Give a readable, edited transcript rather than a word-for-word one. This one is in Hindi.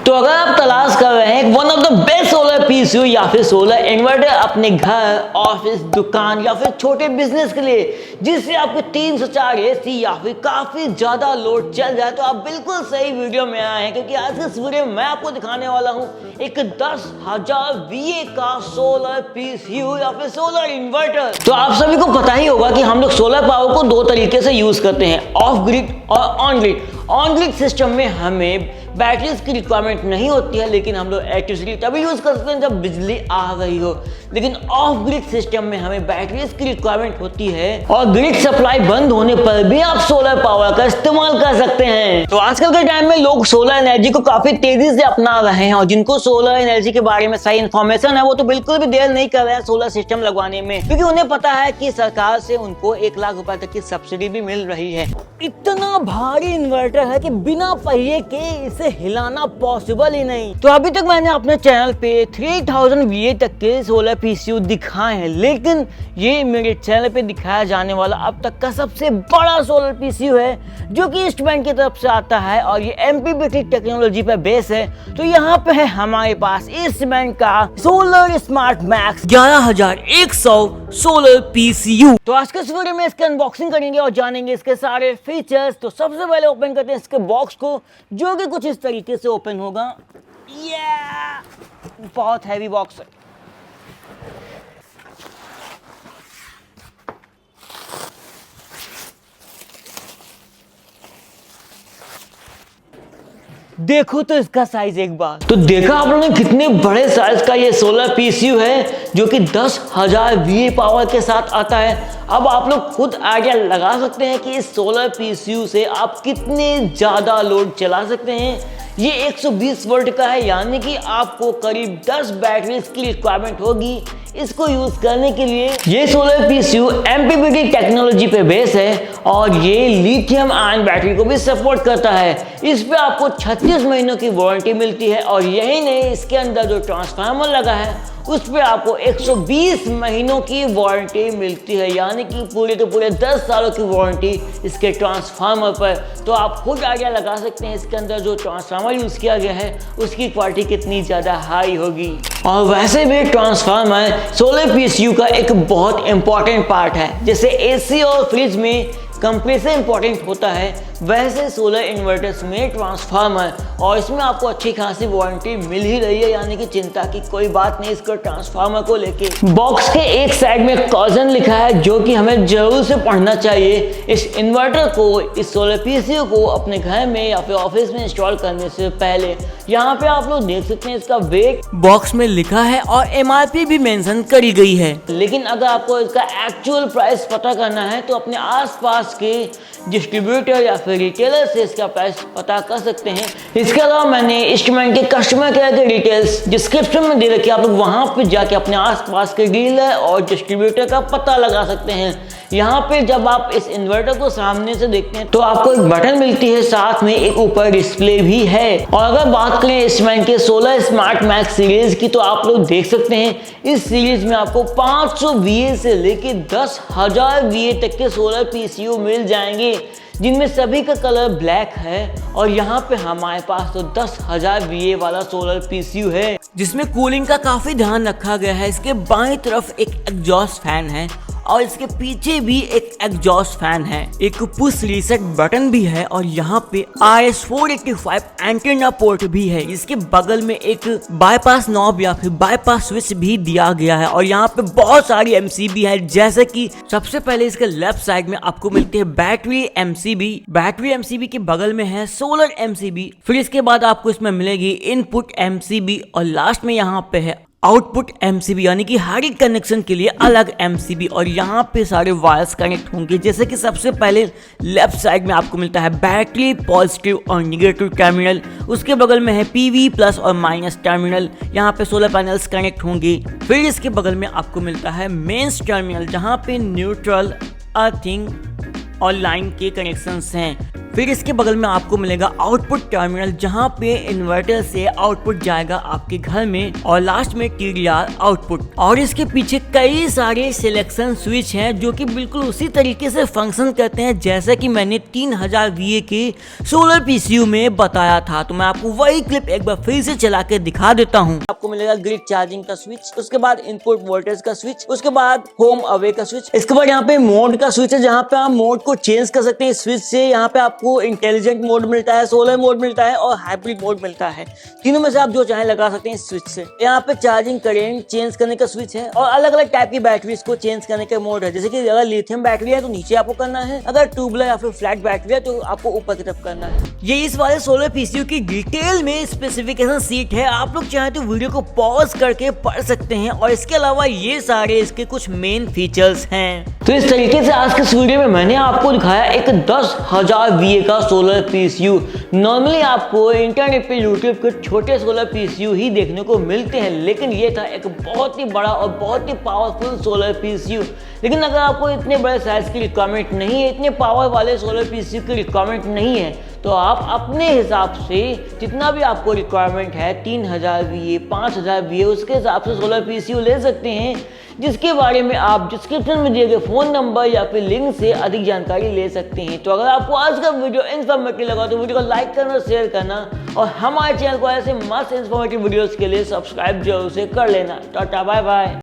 तो अगर आप तलाश कर रहे हैं one of the best solar PCU या फिर सोलर इन्वर्टर अपने घर, ऑफिस, दुकान या फिर छोटे बिजनेस के लिए, जिससे आपके 3 से 4 एसी या फिर काफी ज्यादा लोड चल जाए, तो आप बिल्कुल सही वीडियो में आए हैं। क्योंकि आज इस वीडियो में मैं आपको दिखाने वाला हूं एक 10,000 VA का सोलर पीसीयू या फिर सोलर इन्वर्टर। तो आप सभी को पता ही होगा कि हम लोग सोलर पावर को 2 तरीके से यूज करते हैं, ऑफ ग्रिड और on grid. On grid system में हमें बैटरीज की रिक्वायरमेंट नहीं होती है, लेकिन हम लोग इलेक्ट्रिसिटी तभी यूज कर सकते हैं जब बिजली आ रही हो। लेकिन ऑफ ग्रिड सिस्टम में हमें बैटरीज की रिक्वायरमेंट होती है और ग्रिड सप्लाई बंद होने पर भी आप सोलर पावर का इस्तेमाल कर सकते हैं। तो आजकल के टाइम में लोग सोलर एनर्जी को काफी तेजी से अपना रहे हैं और जिनको सोलर एनर्जी के बारे में सही इन्फॉर्मेशन है वो तो बिल्कुल भी देर नहीं कर रहे हैं सोलर सिस्टम लगवाने में, क्योंकि उन्हें पता है कि सरकार से उनको 1 लाख रुपए तक की सब्सिडी भी मिल रही है। इतना भारी इन्वर्टर है कि बिना पहिए के इसे हिलाना पॉसिबल ही नहीं। तो अभी तक मैंने अपने चैनल पे 3000 VA तक के सोलर पीसीयू दिखाए हैं, लेकिन ये मेरे चैनल पे दिखाया जाने वाला अब तक का सबसे बड़ा सोलर पीसीयू है, जो कि ईस्टमैन की तरफ से आता है और ये MPPT टेक्नोलॉजी पे बेस है। तो यहाँ पे है हमारे पास ईस्टमैन का solar smart max 11100 solar PCU. तो आज के इस वीडियो में इसके अनबॉक्सिंग करेंगे और जानेंगे इसके सारे फीचर्स। तो सबसे पहले ओपन करते हैं इसके बॉक्स को, जो कि कुछ इस तरीके से ओपन होगा। बहुत हैवी बॉक्स है। देखो तो इसका साइज एक बार। तो देखा आप लोगों ने कितने बड़े साइज का ये सोलर पीसीयू है, जो कि 10,000 VA पावर के साथ आता है। अब आप लोग खुद आइडिया लगा सकते हैं कि इस सोलर पीसीयू से आप कितने ज्यादा लोड चला सकते हैं। ये 120 वोल्ट का है, यानी कि आपको करीब 10 बैटरीज की रिक्वायरमेंट होगी इसको यूज करने के लिए। ये सोलर पीसीयू MPPT टेक्नोलॉजी पे बेस है और ये लिथियम आयन बैटरी को भी सपोर्ट करता है। इस पे आपको 36 महीनों की वारंटी मिलती है और यही नहीं, इसके अंदर जो ट्रांसफार्मर लगा है उस पे आपको 120 महीनों की वारंटी मिलती है, यानी कि पूरे के पूरे 10 सालों की वारंटी इसके ट्रांसफार्मर पर। तो आप खुद आइडिया लगा सकते हैं इसके अंदर जो ट्रांसफार्मर यूज किया गया है उसकी क्वालिटी कितनी ज्यादा हाई होगी। और वैसे भी ट्रांसफार्मर सोलर पीसीयू का एक बहुत इंपॉर्टेंट पार्ट है। जैसे AC और फ्रिज में कंप्रेसर इंपॉर्टेंट होता है, वैसे सोलर इन्वर्टर्स में ट्रांसफार्मर, और इसमें आपको अच्छी खासी वारंटी मिल ही रही है, यानी कि चिंता की कोई बात नहीं इसको ट्रांसफार्मर को लेके। बॉक्स के एक साइड में कॉजन लिखा है, जो कि हमें जरूर से पढ़ना चाहिए इस इन्वर्टर को, इस सोलर पीसीयू को अपने घर में या फिर ऑफिस में इंस्टॉल करने से पहले। यहाँ पे आप लोग देख सकते हैं इसका वेट बॉक्स में लिखा है और MRP भी मेंशन करी गई है। लेकिन अगर आपको इसका एक्चुअल प्राइस पता करना है तो अपने आसपास के डिस्ट्रीब्यूटर या फिर रिटेलर से इसका प्राइस पता कर सकते हैं। इसके अलावा मैंने ईस्टमैन के कस्टमर केयर के डिटेल्स डिस्क्रिप्शन में दे रखी है, आप लोग वहां पे जाके अपने आसपास के डीलर और डिस्ट्रीब्यूटर का पता लगा सकते हैं। यहाँ पे जब आप इस इन्वर्टर को सामने से देखते हैं तो आपको एक बटन मिलती है, साथ में एक ऊपर डिस्प्ले भी है। और अगर बात करें ईस्टमैन के सोलर स्मार्ट मैक्स सीरीज की, तो आप लोग देख सकते हैं इस सीरीज में आपको 500 VA से लेके 10,000 VA तक के सोलर पीसीयू मिल जाएंगे, जिनमें सभी का कलर ब्लैक है। और यहाँ पे हमारे पास तो 10,000 VA वाला सोलर पीसीयू है, जिसमें कूलिंग का काफी ध्यान रखा गया है। इसके बाईं तरफ एक एग्जॉस्ट फैन है और इसके पीछे भी एक एग्जॉस्ट फैन है। एक पुश रीसेट बटन भी है और यहाँ पे RS485 एंटीना पोर्ट भी है। इसके बगल में एक बाईपास नॉब या फिर बाईपास स्विच भी दिया गया है और यहाँ पे बहुत सारी MCB है। जैसे कि सबसे पहले इसके लेफ्ट साइड में आपको मिलती है बैटरी MCB के बगल में है सोलर MCB, फिर इसके बाद आपको इसमें मिलेगी इनपुट MCB और लास्ट में यहाँ पे है आउटपुट MCB, यानी कि हर एक कनेक्शन के लिए अलग MCB। और यहाँ पे सारे वायर्स कनेक्ट होंगे। जैसे कि सबसे पहले लेफ्ट साइड में आपको मिलता है बैटरी पॉजिटिव और निगेटिव टर्मिनल, उसके बगल में है PV प्लस और माइनस टर्मिनल, यहाँ पे सोलर पैनल्स कनेक्ट होंगे। फिर इसके बगल में आपको मिलता है मेंस टर्मिनल, जहाँ पे न्यूट्रल, अर्थिंग और लाइन के कनेक्शंस हैं। फिर इसके बगल में आपको मिलेगा आउटपुट टर्मिनल, जहाँ पे इन्वर्टर से आउटपुट जाएगा आपके घर में, और लास्ट में TDR आउटपुट। और इसके पीछे कई सारे सिलेक्शन स्विच हैं जो कि बिल्कुल उसी तरीके से फंक्शन करते हैं जैसा कि मैंने 3000 VA के सोलर PCU में बताया था। तो मैं आपको वही क्लिप एक बार फिर से चला के दिखा देता हूँ। आपको मिलेगा ग्रिड चार्जिंग का स्विच, उसके बाद इनपुट वोल्टेज का स्विच, उसके बाद होम अवे का स्विच, इसके बाद यहाँ पे मोड का स्विच है जहाँ पे आप मोड को चेंज कर सकते हैं स्विच से। यहाँ पे आपको इंटेलिजेंट मोड मिलता है, सोलर मोड मिलता है और हाइब्रिड मोड मिलता है। तीनों में से आप जो चाहे लगा सकते हैं इस स्विच से। यहाँ पे चार्जिंग करेंट चेंज करने का स्विच है और अलग अलग टाइप की बैटरीज को चेंज करने का मोड है। जैसे कि अगर लिथियम बैटरी है तो नीचे आपको करना है, अगर ट्यूबलर या फिर फ्लैट बैटरी है तो आपको ऊपर की तरफ करना है। ये इस वाले सोलर PCU की डिटेल में स्पेसिफिकेशन सीट है, आप लोग चाहे तो वीडियो को पॉज करके पढ़ सकते हैं। और इसके अलावा ये सारे इसके कुछ मेन फीचर्स हैं। तो इस तरीके से आज के इस वीडियो में मैंने आपको दिखाया एक 10,000 VA का सोलर PCU। नॉर्मली आपको इंटरनेट पे यूट्यूब के छोटे सोलर PCU ही देखने को मिलते हैं, लेकिन ये था एक बहुत ही बड़ा और बहुत ही पावरफुल सोलर PCU। लेकिन अगर आपको इतने बड़े साइज की रिक्वायरमेंट नहीं है, इतने पावर वाले सोलर PCU की रिक्वायरमेंट नहीं है, तो आप अपने हिसाब से जितना भी आपको रिक्वायरमेंट है 3000 VA 5000 VA उसके हिसाब से सोलर PCU ले सकते हैं, जिसके बारे में आप डिस्क्रिप्शन में दिए गए फोन नंबर या फिर लिंक से अधिक जानकारी ले सकते हैं। तो अगर आपको आज का वीडियो इन्फॉर्मेटिव लगा तो वीडियो को लाइक करना, शेयर करना और हमारे चैनल को ऐसे मस्त इन्फॉर्मेटिव वीडियोस के लिए सब्सक्राइब जरूर से कर लेना। Tata bye bye.